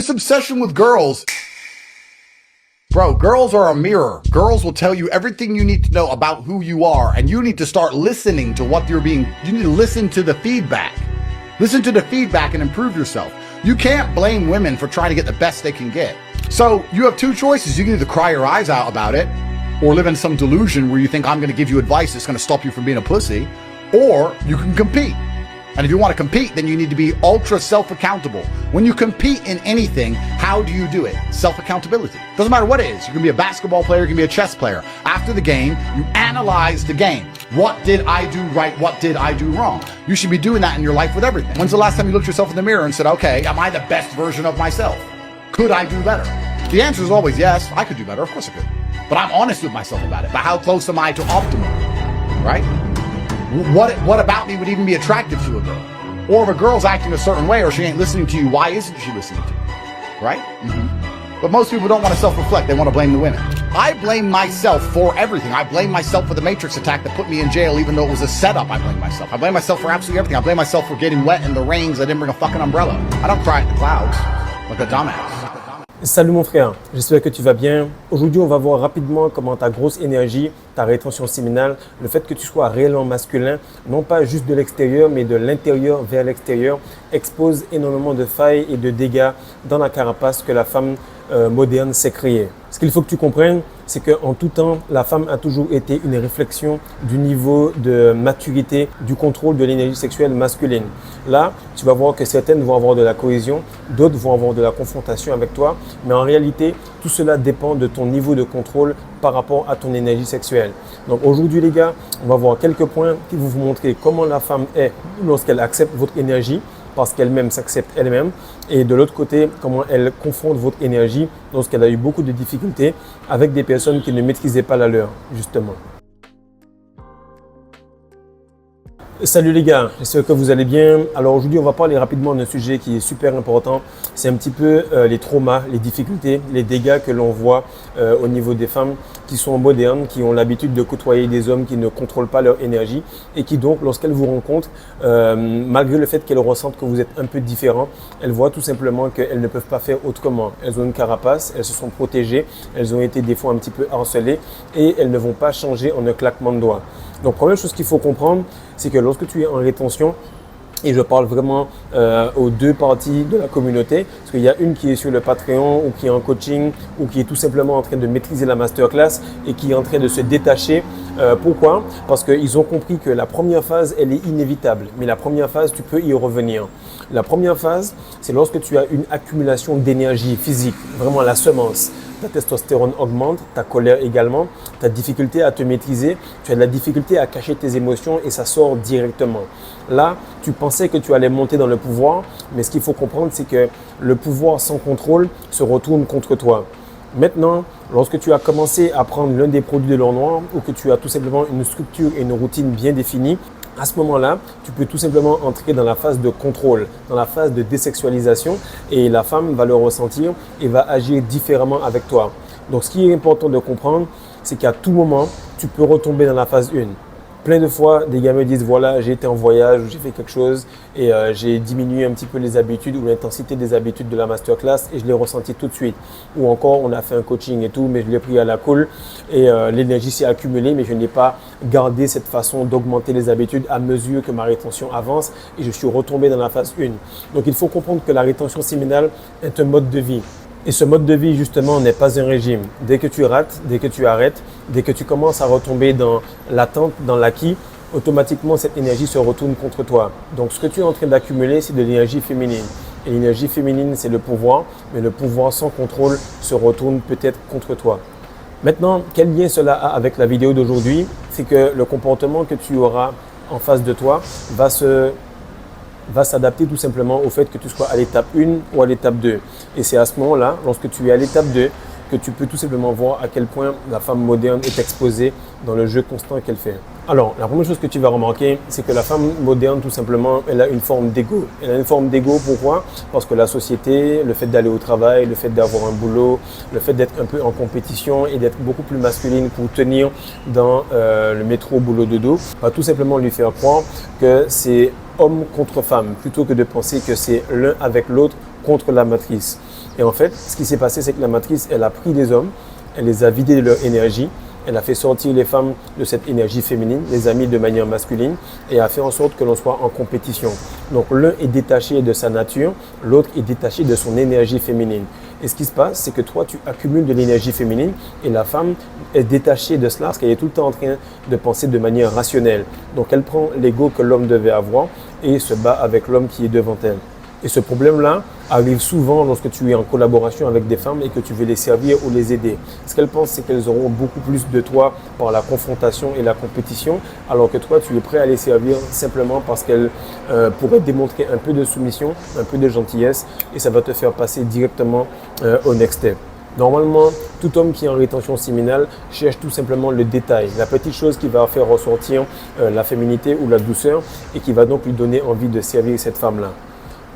This obsession with girls. Bro, girls are a mirror. Girls will tell you everything you need to know about who you are, and you need to start listening to what you need to listen to the feedback. Listen to the feedback and improve yourself. You can't blame women for trying to get the best they can get. So you have two choices. You can either cry your eyes out about it, or live in some delusion where you think I'm going to give you advice that's going to stop you from being a pussy, or you can compete. And if you want to compete, then you need to be ultra self-accountable. When you compete in anything, how do you do it? Self-accountability. Doesn't matter what it is. You can be a basketball player, you can be a chess player. After the game, you analyze the game. What did I do right? What did I do wrong? You should be doing that in your life with everything. When's the last time you looked yourself in the mirror and said, okay, am I the best version of myself? Could I do better? The answer is always yes, I could do better. Of course I could. But I'm honest with myself about it. But how close am I to optimal? Right? What about me would even be attractive to a girl? Or if a girl's acting a certain way or she ain't listening to you, why isn't she listening to you? Right? Mm-hmm. But most people don't want to self-reflect. They want to blame the women. I blame myself for everything. I blame myself for the Matrix attack that put me in jail, even though it was a setup. I blame myself. I blame myself for absolutely everything. I blame myself for getting wet in the rains. I didn't bring a fucking umbrella. I don't cry at the clouds like a dumbass. Salut mon frère, j'espère que tu vas bien. Aujourd'hui, on va voir rapidement comment ta grosse énergie, ta rétention séminale, le fait que tu sois réellement masculin, non pas juste de l'extérieur, mais de l'intérieur vers l'extérieur, expose énormément de failles et de dégâts dans la carapace que la femme moderne s'est créée. Ce qu'il faut que tu comprennes, c'est qu'en tout temps, la femme a toujours été une réflexion du niveau de maturité, du contrôle de l'énergie sexuelle masculine. Là, tu vas voir que certaines vont avoir de la cohésion, d'autres vont avoir de la confrontation avec toi, mais en réalité, tout cela dépend de ton niveau de contrôle par rapport à ton énergie sexuelle. Donc aujourd'hui les gars, on va voir quelques points qui vont vous montrer comment la femme est lorsqu'elle accepte votre énergie, parce qu'elle-même s'accepte elle-même, et de l'autre côté, comment elle confronte votre énergie lorsqu'elle a eu beaucoup de difficultés avec des personnes qui ne maîtrisaient pas la leur, justement. Salut les gars, j'espère que vous allez bien. Alors aujourd'hui, on va parler rapidement d'un sujet qui est super important. C'est un petit peu les traumas, les difficultés, les dégâts que l'on voit au niveau des femmes qui sont modernes, qui ont l'habitude de côtoyer des hommes qui ne contrôlent pas leur énergie et qui donc, lorsqu'elles vous rencontrent, malgré le fait qu'elles ressentent que vous êtes un peu différent, elles voient tout simplement qu'elles ne peuvent pas faire autrement. Elles ont une carapace, elles se sont protégées, elles ont été des fois un petit peu harcelées et elles ne vont pas changer en un claquement de doigts. Donc, première chose qu'il faut comprendre, c'est que lorsque tu es en rétention, et je parle vraiment aux deux parties de la communauté, parce qu'il y a une qui est sur le Patreon ou qui est en coaching ou qui est tout simplement en train de maîtriser la masterclass et qui est en train de se détacher. Pourquoi? Parce qu'ils ont compris que la première phase, elle est inévitable, mais la première phase, tu peux y revenir. La première phase, c'est lorsque tu as une accumulation d'énergie physique, vraiment la semence. Ta testostérone augmente, ta colère également, ta difficulté à te maîtriser, tu as de la difficulté à cacher tes émotions et ça sort directement. Là, tu pensais que tu allais monter dans le pouvoir, mais ce qu'il faut comprendre, c'est que le pouvoir sans contrôle se retourne contre toi. Maintenant, lorsque tu as commencé à prendre l'un des produits de l'or noir ou que tu as tout simplement une structure et une routine bien définie, à ce moment-là, tu peux tout simplement entrer dans la phase de contrôle, dans la phase de désexualisation et la femme va le ressentir et va agir différemment avec toi. Donc, ce qui est important de comprendre, c'est qu'à tout moment, tu peux retomber dans la phase 1. Plein de fois, des gars me disent, voilà, j'ai été en voyage ou j'ai fait quelque chose et j'ai diminué un petit peu les habitudes ou l'intensité des habitudes de la masterclass et je l'ai ressenti tout de suite. Ou encore, on a fait un coaching et tout, mais je l'ai pris à la cool et l'énergie s'est accumulée, mais je n'ai pas gardé cette façon d'augmenter les habitudes à mesure que ma rétention avance et je suis retombé dans la phase 1. Donc, il faut comprendre que la rétention séminale est un mode de vie. Et ce mode de vie, justement, n'est pas un régime. Dès que tu rates, dès que tu arrêtes, dès que tu commences à retomber dans l'attente, dans l'acquis, automatiquement, cette énergie se retourne contre toi. Donc, ce que tu es en train d'accumuler, c'est de l'énergie féminine. Et l'énergie féminine, c'est le pouvoir, mais le pouvoir sans contrôle se retourne peut-être contre toi. Maintenant, quel lien cela a avec la vidéo d'aujourd'hui? C'est que le comportement que tu auras en face de toi va s'adapter tout simplement au fait que tu sois à l'étape 1 ou à l'étape 2. Et c'est à ce moment-là, lorsque tu es à l'étape 2, que tu peux tout simplement voir à quel point la femme moderne est exposée dans le jeu constant qu'elle fait. Alors, la première chose que tu vas remarquer, c'est que la femme moderne, tout simplement, elle a une forme d'ego. Elle a une forme d'ego, pourquoi? Parce que la société, le fait d'aller au travail, le fait d'avoir un boulot, le fait d'être un peu en compétition et d'être beaucoup plus masculine pour tenir dans le métro boulot dodo, va tout simplement lui faire croire que c'est homme contre femme, plutôt que de penser que c'est l'un avec l'autre contre la matrice. Et en fait, ce qui s'est passé, c'est que la matrice, elle a pris les hommes, elle les a vidés de leur énergie, elle a fait sortir les femmes de cette énergie féminine, les a mis de manière masculine et a fait en sorte que l'on soit en compétition. Donc l'un est détaché de sa nature, l'autre est détaché de son énergie féminine. Et ce qui se passe, c'est que toi, tu accumules de l'énergie féminine et la femme est détachée de cela parce qu'elle est tout le temps en train de penser de manière rationnelle. Donc elle prend l'ego que l'homme devait avoir et se bat avec l'homme qui est devant elle. Et ce problème-là arrive souvent lorsque tu es en collaboration avec des femmes et que tu veux les servir ou les aider. Ce qu'elles pensent, c'est qu'elles auront beaucoup plus de toi par la confrontation et la compétition, alors que toi, tu es prêt à les servir simplement parce qu'elles pourraient démontrer un peu de soumission, un peu de gentillesse, et ça va te faire passer directement au next step. Normalement, tout homme qui est en rétention séminale cherche tout simplement le détail, la petite chose qui va faire ressortir la féminité ou la douceur et qui va donc lui donner envie de servir cette femme-là.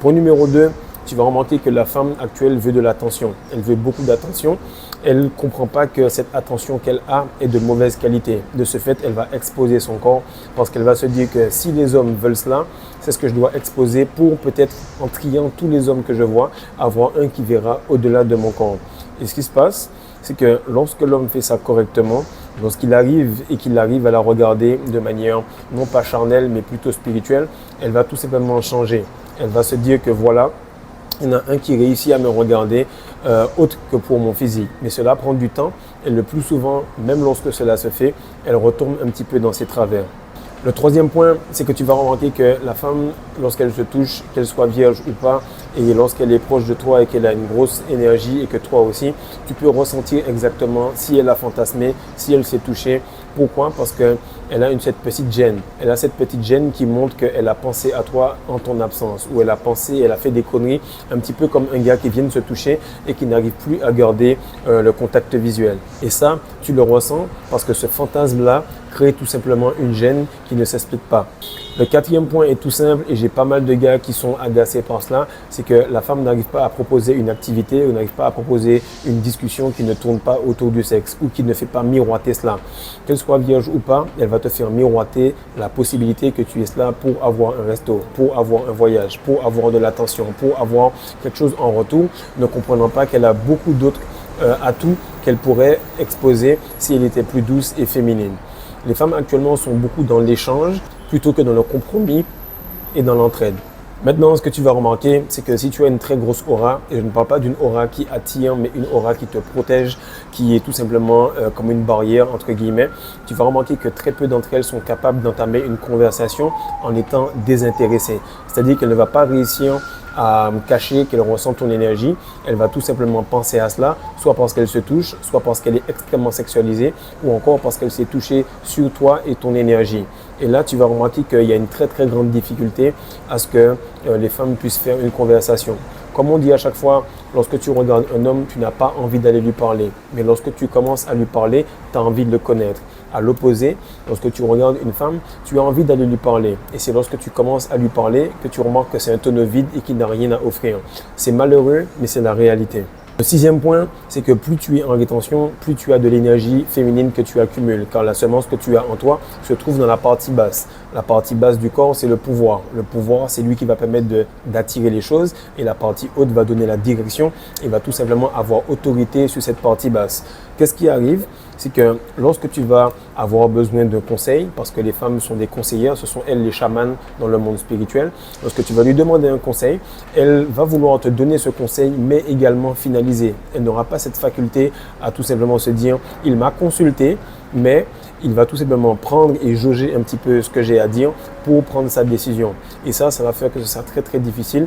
Point numéro 2, tu vas remarquer que la femme actuelle veut de l'attention. Elle veut beaucoup d'attention. Elle ne comprend pas que cette attention qu'elle a est de mauvaise qualité. De ce fait, elle va exposer son corps parce qu'elle va se dire que si les hommes veulent cela, c'est ce que je dois exposer pour peut-être, en triant tous les hommes que je vois, avoir un qui verra au-delà de mon corps. Et ce qui se passe, c'est que lorsque l'homme fait ça correctement, lorsqu'il arrive et qu'il arrive à la regarder de manière non pas charnelle mais plutôt spirituelle, elle va tout simplement changer. Elle va se dire que voilà, il y en a un qui réussit à me regarder autre que pour mon physique. Mais cela prend du temps et le plus souvent, même lorsque cela se fait, elle retombe un petit peu dans ses travers. Le troisième point, c'est que tu vas remarquer que la femme, lorsqu'elle se touche, qu'elle soit vierge ou pas, et lorsqu'elle est proche de toi et qu'elle a une grosse énergie et que toi aussi, tu peux ressentir exactement si elle a fantasmé, si elle s'est touchée. Pourquoi? Parce qu'elle a cette petite gêne. Elle a cette petite gêne qui montre qu'elle a pensé à toi en ton absence, ou elle a pensé, elle a fait des conneries, un petit peu comme un gars qui vient de se toucher et qui n'arrive plus à garder le contact visuel. Et ça, tu le ressens parce que ce fantasme-là crée tout simplement une gêne qui ne s'explique pas. Le quatrième point est tout simple et j'ai pas mal de gars qui sont agacés par cela, c'est que la femme n'arrive pas à proposer une activité ou n'arrive pas à proposer une discussion qui ne tourne pas autour du sexe ou qui ne fait pas miroiter cela. Qu'elle soit vierge ou pas, elle va te faire miroiter la possibilité que tu es là pour avoir un resto, pour avoir un voyage, pour avoir de l'attention, pour avoir quelque chose en retour, ne comprenant pas qu'elle a beaucoup d'autres atouts qu'elle pourrait exposer si elle était plus douce et féminine. Les femmes actuellement sont beaucoup dans l'échange plutôt que dans le compromis et dans l'entraide. Maintenant, ce que tu vas remarquer, c'est que si tu as une très grosse aura, et je ne parle pas d'une aura qui attire, mais une aura qui te protège, qui est tout simplement comme une barrière, entre guillemets, tu vas remarquer que très peu d'entre elles sont capables d'entamer une conversation en étant désintéressées. C'est-à-dire qu'elle ne va pas réussir à cacher qu'elle ressent ton énergie, elle va tout simplement penser à cela, soit parce qu'elle se touche, soit parce qu'elle est extrêmement sexualisée, ou encore parce qu'elle s'est touchée sur toi et ton énergie. Et là, tu vas remarquer qu'il y a une très très grande difficulté à ce que les femmes puissent faire une conversation. Comme on dit à chaque fois, lorsque tu regardes un homme, tu n'as pas envie d'aller lui parler. Mais lorsque tu commences à lui parler, tu as envie de le connaître. À l'opposé, lorsque tu regardes une femme, tu as envie d'aller lui parler. Et c'est lorsque tu commences à lui parler que tu remarques que c'est un tonneau vide et qu'il n'a rien à offrir. C'est malheureux, mais c'est la réalité. Le sixième point, c'est que plus tu es en rétention, plus tu as de l'énergie féminine que tu accumules, car la semence que tu as en toi se trouve dans la partie basse. La partie basse du corps, c'est le pouvoir. Le pouvoir, c'est lui qui va permettre d'attirer les choses et la partie haute va donner la direction et va tout simplement avoir autorité sur cette partie basse. Qu'est-ce qui arrive? C'est que lorsque tu vas avoir besoin de conseils, parce que les femmes sont des conseillères, ce sont elles les chamans dans le monde spirituel, lorsque tu vas lui demander un conseil, elle va vouloir te donner ce conseil, mais également finaliser. Elle n'aura pas cette faculté à tout simplement se dire « il m'a consulté », mais il va tout simplement prendre et jauger un petit peu ce que j'ai à dire pour prendre sa décision. Et ça va faire que ce sera très très difficile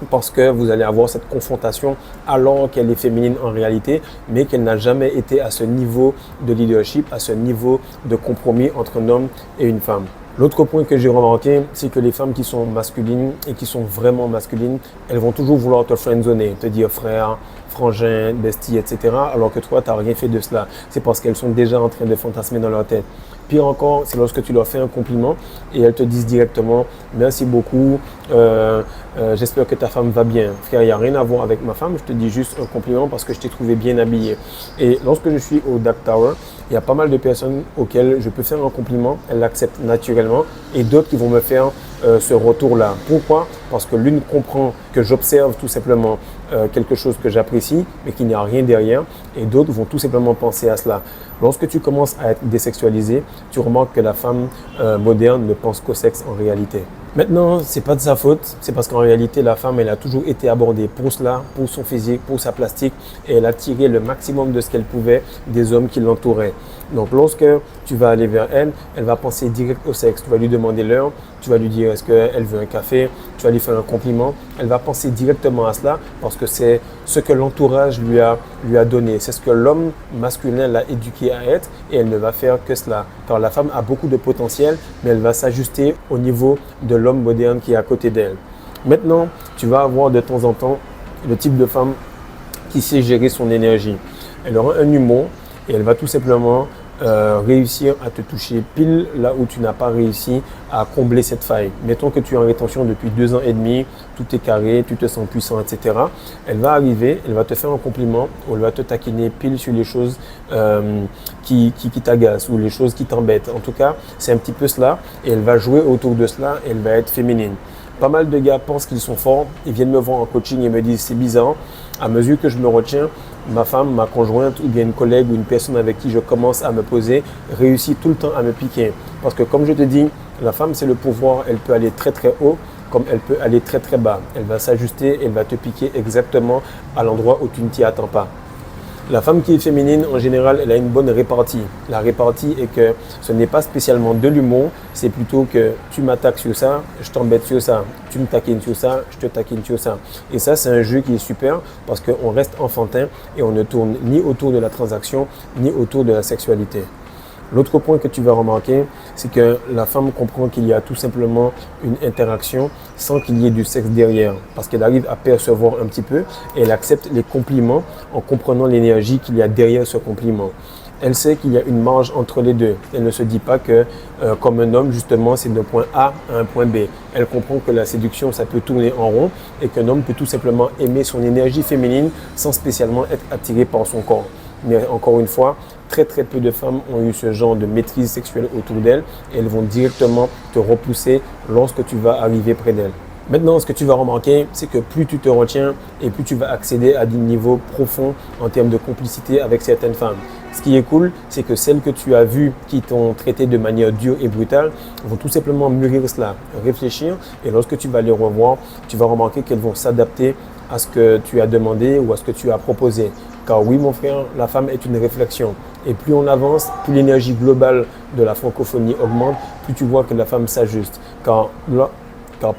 parce que vous allez avoir cette confrontation alors qu'elle est féminine en réalité, mais qu'elle n'a jamais été à ce niveau de leadership, à ce niveau de compromis entre un homme et une femme. L'autre point que j'ai remarqué, c'est que les femmes qui sont masculines et qui sont vraiment masculines, elles vont toujours vouloir te friendzoner, te dire frère, frangin, bestie, etc. Alors que toi, tu n'as rien fait de cela. C'est parce qu'elles sont déjà en train de fantasmer dans leur tête. Pire encore, c'est lorsque tu leur fais un compliment et elles te disent directement « merci beaucoup, j'espère que ta femme va bien ». Frère, il n'y a rien à voir avec ma femme, je te dis juste un compliment parce que je t'ai trouvé bien habillé. Et lorsque je suis au Dark Tower, il y a pas mal de personnes auxquelles je peux faire un compliment, elles l'acceptent naturellement, et d'autres qui vont me faire ce retour-là. Pourquoi? Parce que l'une comprend que j'observe tout simplement quelque chose que j'apprécie, mais qu'il n'y a rien derrière, et d'autres vont tout simplement penser à cela. Lorsque tu commences à être désexualisé, tu remarques que la femme moderne ne pense qu'au sexe en réalité. Maintenant, ce n'est pas de sa faute, c'est parce qu'en réalité, la femme, elle a toujours été abordée pour cela, pour son physique, pour sa plastique, et elle a tiré le maximum de ce qu'elle pouvait des hommes qui l'entouraient. Donc, lorsque tu vas aller vers elle, elle va penser direct au sexe. Tu vas lui demander l'heure, tu vas lui dire est-ce qu'elle veut un café, tu vas lui faire un compliment. Elle va penser directement à cela parce que c'est ce que l'entourage lui a donné. C'est ce que l'homme masculin l'a éduqué à être et elle ne va faire que cela. Car la femme a beaucoup de potentiel, mais elle va s'ajuster au niveau de l'homme moderne qui est à côté d'elle. Maintenant, tu vas avoir de temps en temps le type de femme qui sait gérer son énergie. Elle aura un humour et elle va tout simplement réussir à te toucher pile là où tu n'as pas réussi à combler cette faille. Mettons que tu es en rétention depuis 2 ans et demi, tout est carré, tu te sens puissant, etc. Elle va arriver, elle va te faire un compliment ou elle va te taquiner pile sur les choses qui t'agacent ou les choses qui t'embêtent. En tout cas, c'est un petit peu cela et elle va jouer autour de cela et elle va être féminine. Pas mal de gars pensent qu'ils sont forts, ils viennent me voir en coaching et me disent c'est bizarre, à mesure que je me retiens, ma femme, ma conjointe ou bien une collègue ou une personne avec qui je commence à me poser réussit tout le temps à me piquer. Parce que comme je te dis, la femme c'est le pouvoir, elle peut aller très très haut comme elle peut aller très très bas. Elle va s'ajuster, elle va te piquer exactement à l'endroit où tu ne t'y attends pas. La femme qui est féminine, en général, elle a une bonne répartie. La répartie est que ce n'est pas spécialement de l'humour, c'est plutôt que tu m'attaques sur ça, je t'embête sur ça. Tu me taquines sur ça, je te taquine sur ça. Et ça, c'est un jeu qui est super parce qu'on reste enfantin et on ne tourne ni autour de la transaction, ni autour de la sexualité. L'autre point que tu vas remarquer, c'est que la femme comprend qu'il y a tout simplement une interaction sans qu'il y ait du sexe derrière. Parce qu'elle arrive à percevoir un petit peu et elle accepte les compliments en comprenant l'énergie qu'il y a derrière ce compliment. Elle sait qu'il y a une marge entre les deux. Elle ne se dit pas que, comme un homme, justement, c'est d'un point A à un point B. Elle comprend que la séduction, ça peut tourner en rond et qu'un homme peut tout simplement aimer son énergie féminine sans spécialement être attiré par son corps. Mais encore une fois, très très peu de femmes ont eu ce genre de maîtrise sexuelle autour d'elles et elles vont directement te repousser lorsque tu vas arriver près d'elles. Maintenant, ce que tu vas remarquer, c'est que plus tu te retiens et plus tu vas accéder à des niveaux profonds en termes de complicité avec certaines femmes. Ce qui est cool, c'est que celles que tu as vues qui t'ont traité de manière dure et brutale vont tout simplement mûrir cela, réfléchir et lorsque tu vas les revoir, tu vas remarquer qu'elles vont s'adapter à ce que tu as demandé ou à ce que tu as proposé. Car oui, mon frère, la femme est une réflexion. Et plus on avance, plus l'énergie globale de la francophonie augmente, plus tu vois que la femme s'ajuste. Car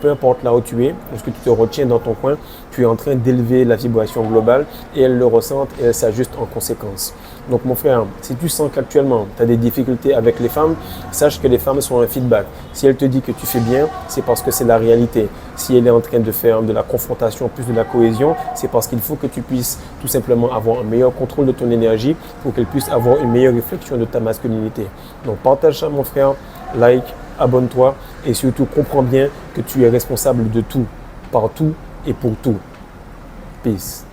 peu importe là où tu es, lorsque tu te retiens dans ton coin, tu es en train d'élever la vibration globale et elle le ressent et elle s'ajuste en conséquence. Donc mon frère, si tu sens qu'actuellement tu as des difficultés avec les femmes, sache que les femmes sont un feedback. Si elle te dit que tu fais bien, c'est parce que c'est la réalité. Si elle est en train de faire de la confrontation plus de la cohésion, c'est parce qu'il faut que tu puisses tout simplement avoir un meilleur contrôle de ton énergie pour qu'elle puisse avoir une meilleure réflexion de ta masculinité. Donc partage ça mon frère, like, abonne-toi et surtout comprends bien que tu es responsable de tout, partout et pour tout. Peace.